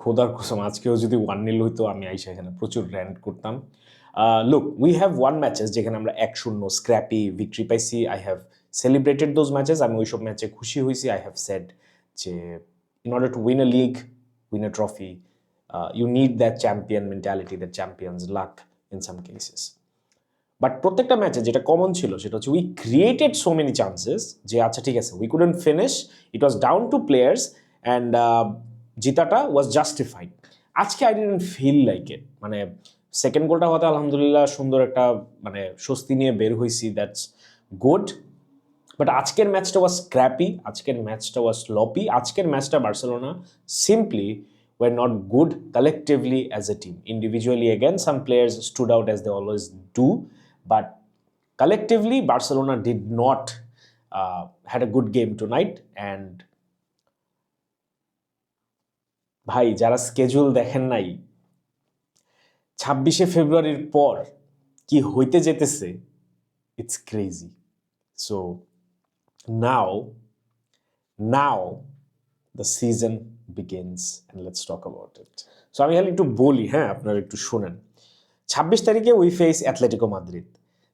খোদার কসম আজকেও যদি 1-0 হইতো আমি আইসা এখানে প্রচুর র্যান্ট করতাম। Look, we have one matches যেখানে আমরা 1-0 স্ক্র্যাপি ভিক্টরি পাইছি। I have celebrated those matches. আমি ওইসব ম্যাচে খুশি হয়েছি। আই হ্যাভ সেড যে in order to win a league, win a trophy, you need that champion mentality, that champion's luck in some cases. But প্রত্যেকটা ম্যাচে যেটা কমন ছিল সেটা হচ্ছে we created so many chances যে আচ্ছা ঠিক আছে we couldn't finish, it was down to players and জিতাটা ওয়াজ জাস্টিফাইড। আজকে I didn't feel like it. মানে সেকেন্ড গোলটা হতে আলহামদুলিল্লাহ সুন্দর একটা মানে স্বস্তি নিয়ে বের হয়েছি, দ্যাটস গুড। বাট আজকের ম্যাচটা ওয়াজ স্ক্র্যাপি, আজকের ম্যাচটা ওয়াজ স্লপি, আজকের ম্যাচটা Barcelona simply were not good collectively as a team. Individually, again, some players stood out as they always do, but collectively, Barcelona did not had a good game tonight. And ভাই যারা schedule দেখেন নাই, 26শে ফেব্রুয়ারির পর কি হইতে যেতেছে, it's crazy. So now the season begins and let's talk about it. So আমি খালি একটু বলি, হ্যাঁ আপনারা একটু শুনেন। 26 তারিখে উই ফেস অ্যাথলেটিকো মাদ্রিদ,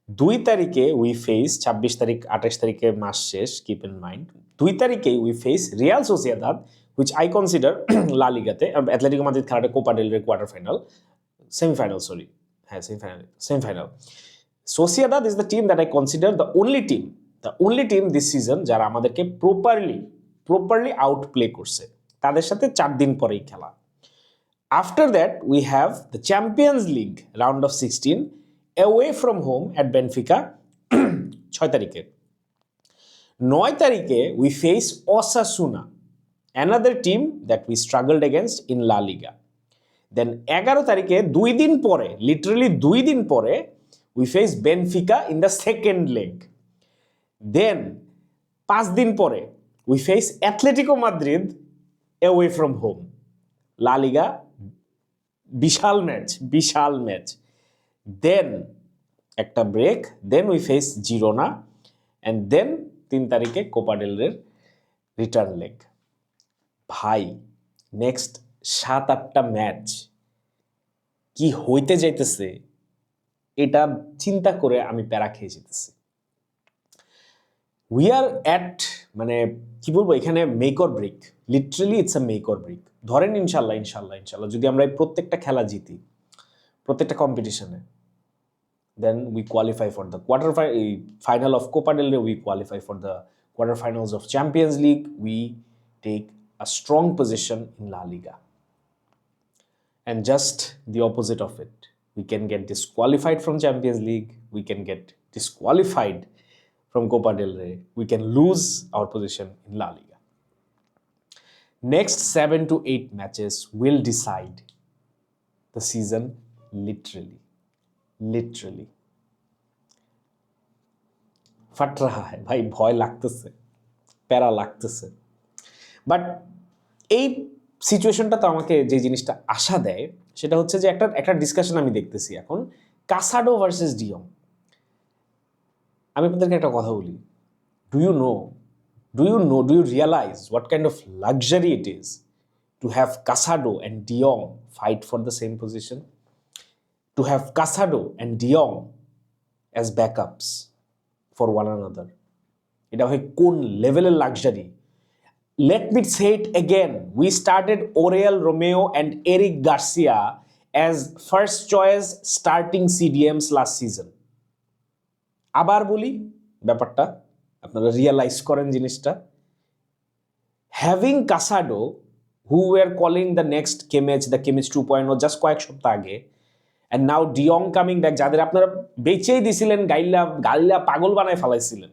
2 তারিখে উই ফেস 26 তারিখ 28 তারিখে মাস শেষ, কিপ ইন মাইন্ড 2 তারিখে we face Real Sociedad, which I consider লা লিগাতে অ্যাথলেটিকো মাদ্রিদ খেলাটা কোপা ডেল রে quarter final semifinal. Sociedad is the team that I consider the only team this season যারা আমাদেরকে properly out play করছে, তাদের সাথে 4 দিন পরেই খেলা। After that we have the Champions League round of 16 away from home at Benfica 6 তারিখে। 9 তারিখে we face Osasuna, another team that we struggled against in La Liga. দেন 11 তারিখে 2 দিন পরে, লিটারালি 2 দিন পরে we face Benfica in the second leg. Then 5 দিন পরে we face Atletico Madrid away from home. La Liga বিশাল ম্যাচ। দেন একটা break, then we face Girona, and then 3 তারিখে Copa del Rey return leg. ভাই next 7-8টা match কি হইতে যাইতেছে এটা চিন্তা করে আমি প্যারা খেয়ে যেতেছি। উই আর অ্যাট মানে কি বলবো, এখানে make or break, literally it's a make or break. ধরেন ইনশাল্লাহ যদি আমরা এই প্রত্যেকটা খেলা জিতি, প্রত্যেকটা কম্পিটিশনে, then we qualify for the final of Copa del Rey, we qualify for the quarter finals of Champions League, we take a strong position in La Liga. And just the opposite of it, we can get disqualified from Champions League, we can get disqualified from Copa del Rey, we can lose our position in La Liga. Next 7 to 8 matches will decide the season, literally. फट रहा है भाई, ভয় লাগতেছে, প্যারা লাগতেছে। But এই সিচুয়েশনটা তো আমাকে যে জিনিসটা আশা দেয় সেটা হচ্ছে যে একটা ডিসকাশন আমি দেখতেছি এখন, কাসাডো ভার্সেস ডিয়ং। আমি আপনাদেরকে একটা কথা বলি, do you realize what kind of luxury it is to have Casado and de Jong fight for the same position, to have Casado and de Jong as backups for one another? এটা হয় কোন লেভেলের luxury? Let me say it again. We started Oriol Romeo and Eric Garcia as first choice starting CDMs last season. আবার বলি ব্যাপারটা, আপনারা realise করেন জিনিসটা। Having Casado, who were calling the next Kimmich, the Kimmich 2.0 just কয়েক সপ্তাহ আগে, and now De Jong coming back, যাদের আপনারা বেচেই দিছিলেন, গাইলা পাগল বানায় ফেলাইছিলেন,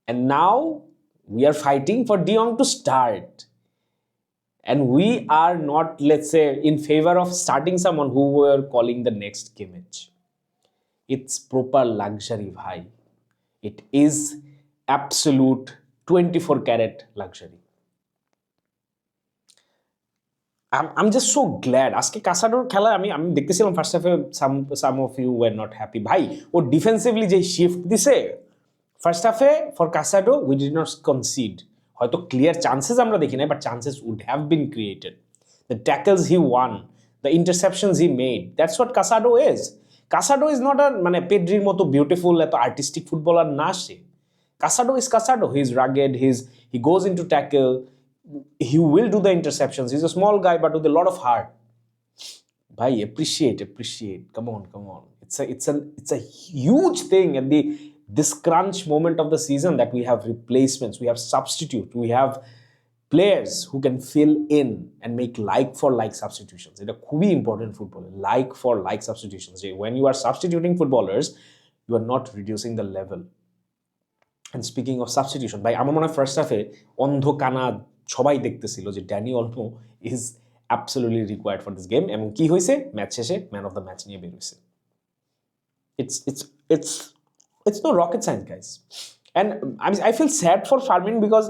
and now we are fighting for De Jong to start, and we are not, let's say, in favor of starting someone who were calling the next Kimmich. It's proper luxury, bhai. It is absolute 24 karat luxury. I'm just so glad. আজকে কাসাডোর খেলা আমি দেখতেছিলাম first হাফে, some of you were not happy. ভাই ও defensively যে shift দিছে first হাফে for Casado, we did not concede. হয়তো ক্লিয়ার চান্সেস আমরা দেখি নাই, but chances would have been created. The tackles he won, the interceptions he made, that's what Casado is. Casado is not a মানে পেড্রির মতো beautiful এত artistic footballer না সে। Casado is Casado. He's rugged. He goes into tackle. He will do the interceptions. He's a small guy, but with a lot of heart. Bhai, appreciate. Come on. It's a huge thing at this crunch moment of the season that we have replacements, we have substitute, we have players who can fill in and make like for like substitutions. It's a খুবই important football. Like for like substitutions. When you are substituting footballers, you are not reducing the level. And speaking of substitution, ভাই আমার মনে হয় first হাফে অন্ধ কানা সবাই দেখতেছিল যে Dani Olmo is absolutely required for this game, এবং কি হয়েছে ম্যাচ শেষে ম্যান অফ দ্য ম্যাচ নিয়ে বের হয়েছে। It's no rocket science, guys. And I feel sad for Farmin because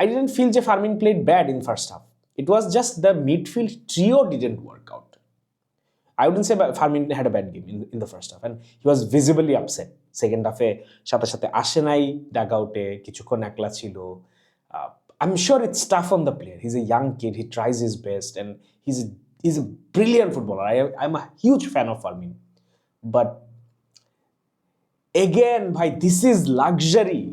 I didn't feel যে Farmin played bad in first half. It was just the midfield trio didn't work out. I wouldn't say Farmin had a bad game in the first half, and he was visibly upset. Second half-এ সাথে আসে নাই ডাগআউটে, কিছুক্ষণ একলা ছিল। I'm sure it's tough on the player. He's a young kid. He tries his best, and he's a brilliant footballer. I'm a huge fan of Farmin. But again, bhai, this is luxury.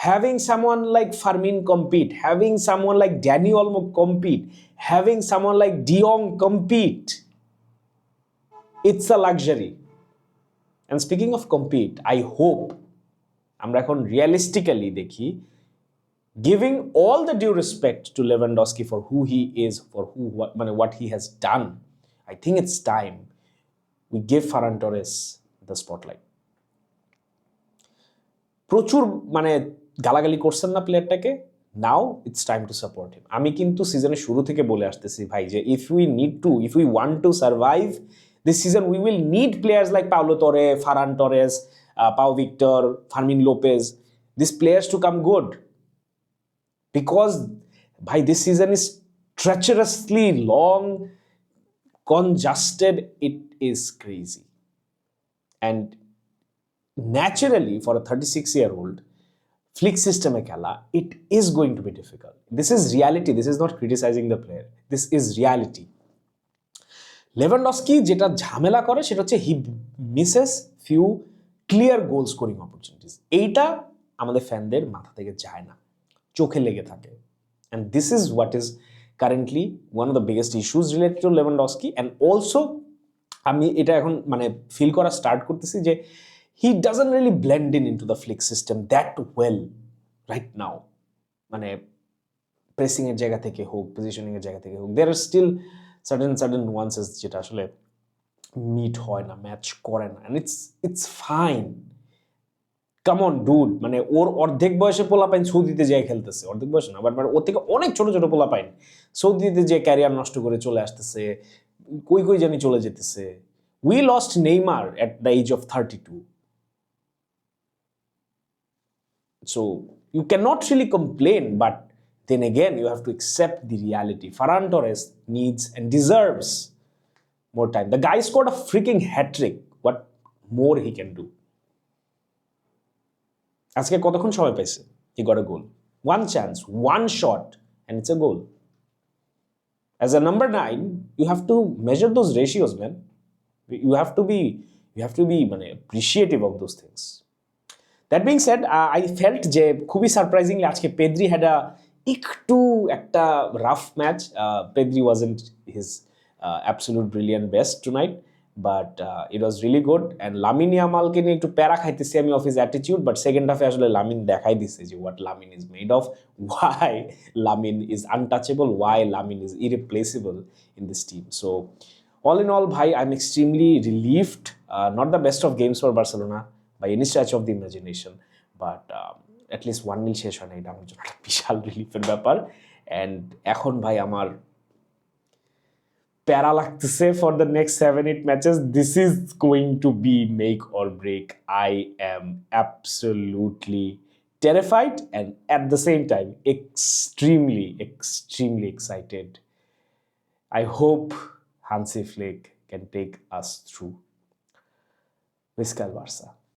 Having someone like Farmin compete, having someone like Dani Olmo compete, having someone like De Jong compete, it's a luxury. And speaking of compete, I hope আমরা এখন realistically দেখি, giving all the due respect to Lewandowski for who he is, for what he has done, I think it's time we give Ferran Torres the spotlight. প্রচুর গালাগালি করছেন না প্লেয়ারটাকে, now it's time to support him. আমি কিন্তু সিজনের শুরু থেকে বলে আসতেছি ভাই যে if we want to survive this season, we will need players like Paulo Torre, Ferran Torres, Pau Victor, Fermin Lopez, these players to come good. Because by this season is treacherously long, congested, it is crazy. And naturally, for a 36-year-old, flick system খেলা, it is going to be difficult. This is reality. This is not criticizing the player. This is reality. Lewandowski যেটা ঝামেলা করে সেটা হচ্ছে he misses few clear goal scoring opportunities. এইটা আমাদের ফ্যানদের মাথা থেকে যায় না, চোখে লেগে থাকে। And this is what is currently one of the biggest issues related to Lewandowski. And also আমি এটা এখন ফিল করা স্টার্ট করতেছি যে he doesn't really blend in to the Flick system that well right now. প্রেসিংয়ের জায়গা থেকে হোক, পজিশনিংয়ের জায়গা থেকে হোক, there are still certain nuances যেটা আসলে মিট হয় না, ম্যাচ করে না, and it's fine. Come on dude, ওর অর্ধেক বয়সে পোলাপাইন সৌদিতে যায় খেলতেছে, অর্ধেক বয়সে না বাট ওর থেকে অনেক ছোট ছোট পোলাপাইন সৌদিতে যে ক্যারিয়ার নষ্ট করে চলে আসতেছে, কই জানি চলে যেতেছে। We lost Neymar at the age of 32. So you cannot really complain, but then again, you have to accept the reality. Ferran Torres needs and deserves more time. The guy scored a freaking hat-trick. What more he can do? আজকে কতক্ষণ সময় পাইছে? He got a goal. One chance, one shot, and it's a goal. As a number 9, you have to measure those ratios, man. You have to be appreciative of those things. That being said, I felt যে খুবই surprisingly আজকে Pedri had একটু একটা rough match. Pedri wasn't his absolute brilliant best tonight, but it was really good. And Lamine ইয়ামালকে নিয়ে একটু প্যারা খাইতেছি আমি of his attitude, but second half আসলে লামিন দেখাই দিছে যে what Lamine is made of, why Lamine is untouchable, why Lamine is irreplaceable in this team. So all in all, ভাই, I'm extremely relieved. Not the best of games for Barcelona by any stretch of the imagination, but at least 1-0 শেষ হয় না, এটা আমার জন্য একটা বিশাল রিলিফের ব্যাপার। And এখন ভাই আমার প্যারা লাগতেছে for the next 7-8 matches. This is going to be make or break. I am absolutely terrified and at the same time extremely excited. I hope Hansi Flick can take us through. Visca el Barça.